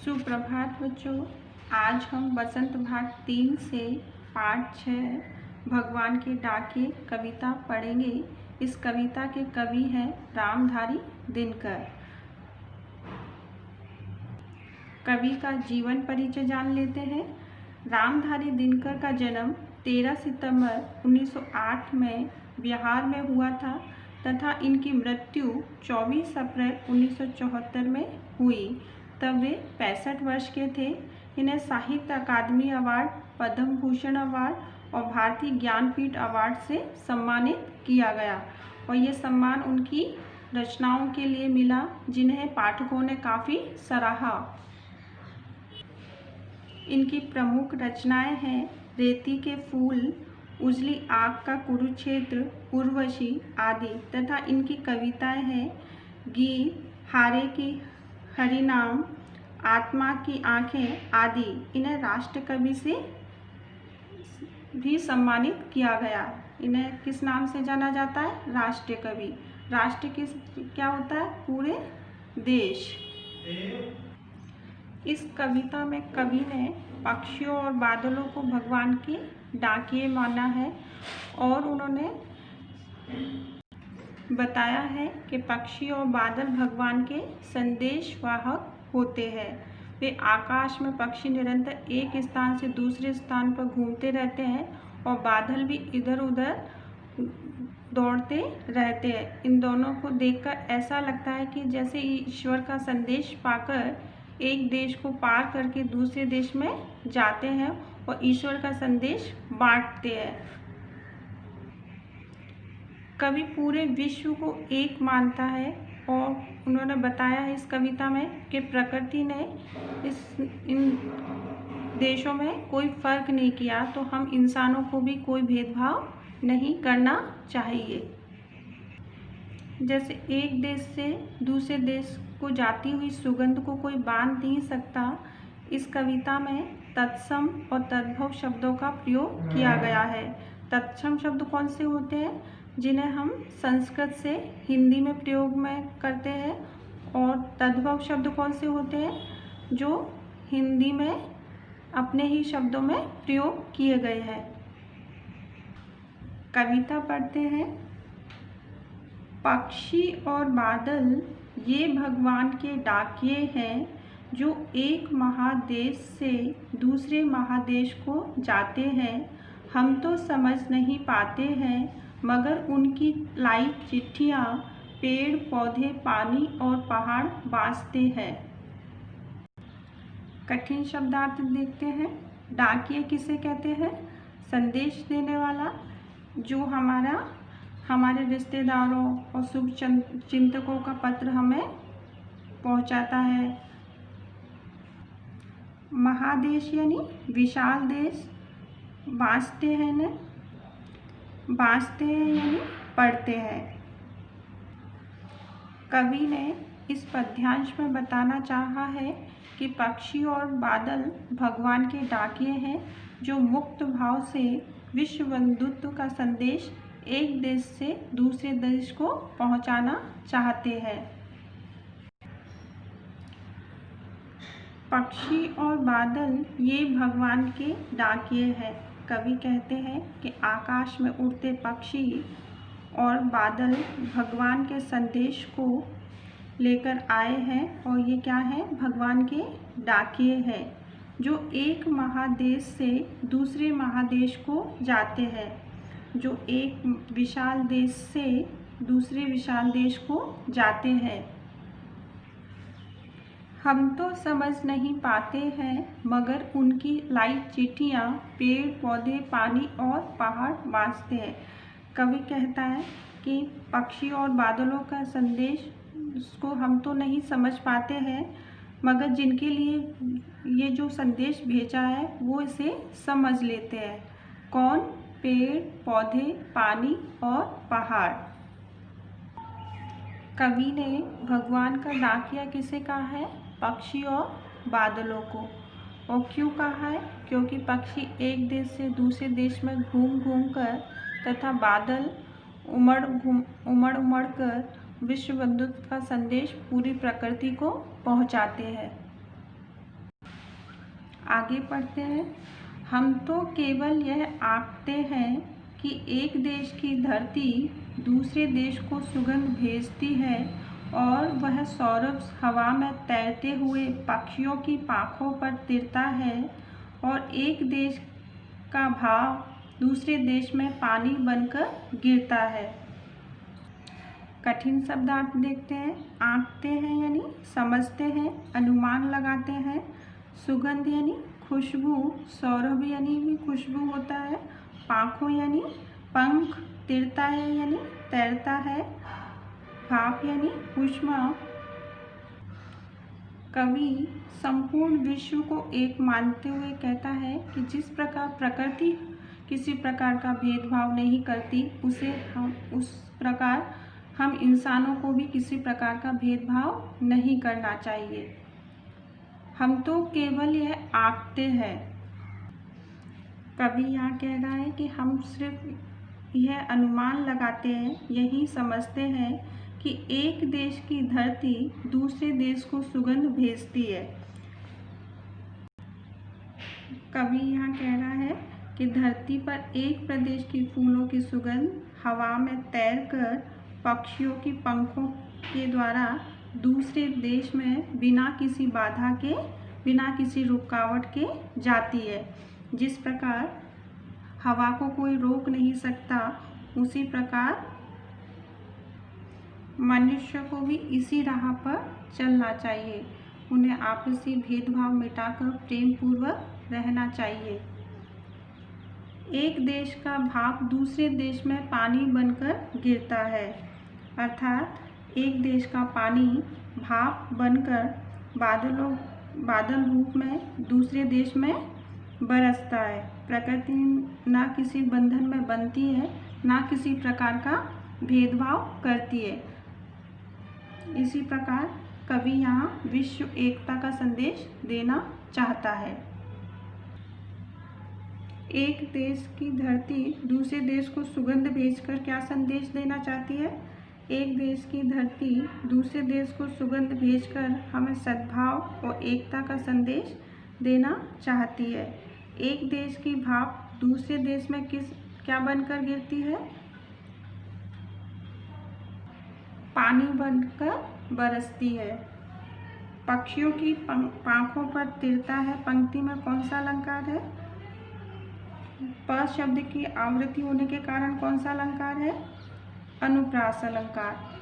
सुप्रभात बच्चों। आज हम बसंत भाग 3 से पाठ 6 भगवान के डाके कविता पढ़ेंगे। इस कविता के कवि हैं रामधारी दिनकर। कवि का जीवन परिचय जान लेते हैं। रामधारी दिनकर का जन्म 13 सितंबर 1908 में बिहार में हुआ था तथा इनकी मृत्यु 24 अप्रैल 1974 में हुई। तब वे 65 वर्ष के थे। इन्हें साहित्य अकादमी अवार्ड, पद्म भूषण अवार्ड और भारतीय ज्ञानपीठ अवार्ड से सम्मानित किया गया और ये सम्मान उनकी रचनाओं के लिए मिला, जिन्हें पाठकों ने काफ़ी सराहा। इनकी प्रमुख रचनाएं हैं रेती के फूल, उजली आग का कुरुक्षेत्र, उर्वशी आदि तथा इनकी कविताएं हैं गीत, हारे की हरिनाम, आत्मा की आंखें आदि। इन्हें राष्ट्र कवि से भी सम्मानित किया गया। इन्हें किस नाम से जाना जाता है? राष्ट्र कवि। राष्ट्र किस क्या होता है? पूरे देश। इस कविता में कवि ने पक्षियों और बादलों को भगवान के डाकिए माना है और उन्होंने बताया है कि पक्षी और बादल भगवान के संदेश वाहक होते हैं। वे आकाश में पक्षी निरंतर एक स्थान से दूसरे स्थान पर घूमते रहते हैं और बादल भी इधर उधर दौड़ते रहते हैं। इन दोनों को देखकर ऐसा लगता है कि जैसे ईश्वर का संदेश पाकर एक देश को पार करके दूसरे देश में जाते हैं और ईश्वर का संदेश बांटते हैं। कवि पूरे विश्व को एक मानता है और उन्होंने बताया है इस कविता में कि प्रकृति ने इन देशों में कोई फर्क नहीं किया, तो हम इंसानों को भी कोई भेदभाव नहीं करना चाहिए। जैसे एक देश से दूसरे देश को जाती हुई सुगंध को कोई बांध नहीं सकता, इस कविता में तत्सम और तद्भव शब्दों का प्रयोग किया गया है। तत्सम शब्द कौन से होते हैं? जिन्हें हम संस्कृत से हिंदी में प्रयोग में करते हैं, और तद्भव शब्द कौन से होते हैं? जो हिंदी में अपने ही शब्दों में प्रयोग किए गए हैं। कविता पढ़ते हैं। पक्षी और बादल ये भगवान के डाकिए हैं, जो एक महादेश से दूसरे महादेश को जाते हैं। हम तो समझ नहीं पाते हैं, मगर उनकी लाई चिट्ठियाँ पेड़ पौधे पानी और पहाड़ बाँसते हैं। कठिन शब्दार्थ देखते हैं। डाकिए किसे कहते हैं? संदेश देने वाला, जो हमारे रिश्तेदारों और शुभ चिंतकों का पत्र हमें पहुंचाता है। महादेश यानी विशाल देश। बाँसते हैं न, बाँसते हैं यानी पढ़ते हैं। कवि ने इस पद्यांश में बताना चाहा है कि पक्षी और बादल भगवान के डाकिए हैं, जो मुक्त भाव से विश्व बंधुत्व का संदेश एक देश से दूसरे देश को पहुंचाना चाहते हैं। पक्षी और बादल ये भगवान के डाकिए हैं। कवि कहते हैं कि आकाश में उड़ते पक्षी और बादल भगवान के संदेश को लेकर आए हैं और ये क्या है? भगवान के डाकिए हैं, जो एक महादेश से दूसरे महादेश को जाते हैं, जो एक विशाल देश से दूसरे विशाल देश को जाते हैं। हम तो समझ नहीं पाते हैं, मगर उनकी लाई चिट्ठियाँ पेड़ पौधे पानी और पहाड़ बाँसते हैं। कवि कहता है कि पक्षी और बादलों का संदेश उसको हम तो नहीं समझ पाते हैं, मगर जिनके लिए ये जो संदेश भेजा है वो इसे समझ लेते हैं। कौन? पेड़ पौधे पानी और पहाड़। कवि ने भगवान का डाकिया किसे कहा है? पक्षी और बादलों को। और क्यों कहा है? क्योंकि पक्षी एक देश से दूसरे देश में घूम घूम कर तथा बादल उमड़ कर विश्व बंधुत्व का संदेश पूरी प्रकृति को पहुंचाते हैं। आगे पढ़ते हैं। हम तो केवल यह आंकते हैं कि एक देश की धरती दूसरे देश को सुगंध भेजती है और वह सौरभ हवा में तैरते हुए पक्षियों की पाँखों पर तिरता है और एक देश का भाव दूसरे देश में पानी बनकर गिरता है। कठिन शब्दार्थ देखते हैं। आंकते हैं यानी समझते हैं, अनुमान लगाते हैं। सुगंध यानी खुशबू, सौरभ यानी भी खुशबू होता है। पाँखों यानी पंख, तिरता है यानी तैरता है। भाप यानी ऊष्मा। कवि संपूर्ण विश्व को एक मानते हुए कहता है कि जिस प्रकार प्रकृति किसी प्रकार का भेदभाव नहीं करती, उस प्रकार हम इंसानों को भी किसी प्रकार का भेदभाव नहीं करना चाहिए। हम तो केवल यह आंकते हैं। कवि यहाँ कह रहा है कि हम सिर्फ यह अनुमान लगाते हैं, यही समझते हैं कि एक देश की धरती दूसरे देश को सुगंध भेजती है। कवि यहाँ कह रहा है कि धरती पर एक प्रदेश की फूलों की सुगंध हवा में तैरकर पक्षियों की पंखों के द्वारा दूसरे देश में बिना किसी बाधा के, बिना किसी रुकावट के जाती है। जिस प्रकार हवा को कोई रोक नहीं सकता, उसी प्रकार मनुष्य को भी इसी राह पर चलना चाहिए। उन्हें आपसी भेदभाव मिटाकर प्रेम पूर्वक रहना चाहिए। एक देश का भाप दूसरे देश में पानी बनकर गिरता है, अर्थात एक देश का पानी भाप बनकर बादल रूप में दूसरे देश में बरसता है। प्रकृति ना किसी बंधन में बनती है, ना किसी प्रकार का भेदभाव करती है। इसी प्रकार कवि यहाँ विश्व एकता का संदेश देना चाहता है। एक देश की धरती दूसरे देश को सुगंध भेजकर क्या संदेश देना चाहती है? एक देश की धरती दूसरे देश को सुगंध भेजकर हमें सद्भाव और एकता का संदेश देना चाहती है। एक देश की भाप दूसरे देश में क्या बनकर गिरती है? पानी बनकर बरसती है। पक्षियों की पाँखों पर तिरता है। पंक्ति में कौन सा अलंकार है? प शब्द की आवृत्ति होने के कारण कौन सा अलंकार है? अनुप्रास अलंकार।